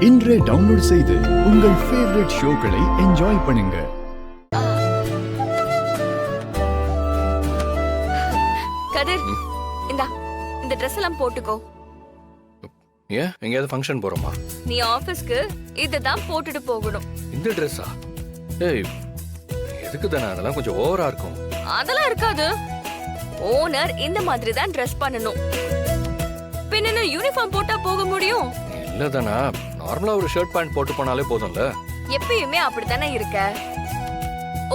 இன்றே டவுன்லோட் செய்து உங்கள் ஃபேவரட் ஷோக்களை என்ஜாய் பண்ணுங்க. கதிர், இந்த Dress எல்லாம் போட்டுக்கோ. ஏன் எங்கயாவது ஃபங்க்ஷன் போறோமா? நீ ஆபீஸ்க்கு இதுதான் போட்டுட்டு போகணும். இந்த Dress-ஆ? ஏய், எதுக்கு தானே? அதெல்லாம் கொஞ்சம் ஓவரா இருக்கும். அதெல்லாம் இருக்காது. ஓனர் இந்த மாதிரி தான் Dress பண்ணணும். பின்ன யூனிஃபார்ம் போட்டா போக முடியும்? இல்ல தானே, நார்மலா ஒரு ஷர்ட் பேண்ட் போட்டு போனாலே போதும்ல. எப்பயுமே அப்படித்தானே இருக்க.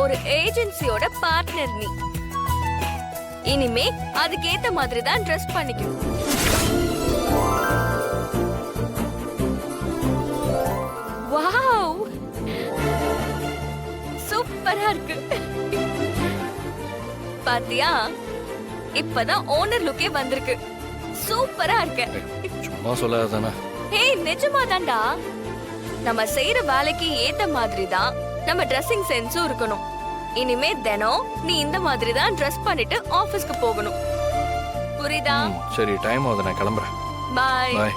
ஒரு ஏஜென்சியோட பார்ட்னர் நீ. இனிமே அதுக்கேத்த மாதிரி தான் Dress பண்ணிக்கணும். வாவ், சூப்பரா இருக்கு. பாத்தியா, இப்பதான் ஓனர் லுக்கே வந்திருக்கு. சூப்பரா இருக்கு. சும்மா சொல்லாத தானே. ஏய், நிஜமா தான்டா. நம்ம செய்யற வேலைக்கு ஏத்த மாதிரி தான் நம்ம ட்ரெஸ்ஸிங் சென்ஸும் இருக்கணும். இனிமே தினம் நீ இந்த மாதிரி தான் ட்ரெஸ் பண்ணிட்டு ஆபீஸ்க்கு போகணும். புரியுதா? சரி, டைம் ஆகுது, நான் கிளம்புறேன். பை. பை.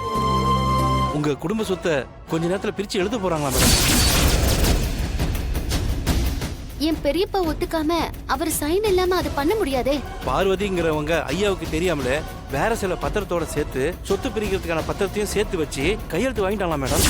உங்க குடும்ப சொத்தை கொஞ்ச நேரத்துல பிரிச்சு எழுத போறாங்களா மேடம்? என் பெரியப்பா ஒத்துக்காம அவர் சைன் இல்லாம அது பண்ண முடியாதே. பார்வதிங்கிறவங்க ஐயாவுக்கு தெரியாமலே வேற சில பத்திரத்தோட சேர்த்து சொத்து பிரிக்கிறதுக்கான பத்திரத்தையும் சேர்த்து வச்சு கையெழுத்து வாங்கிட்டாங்களா மேடம்?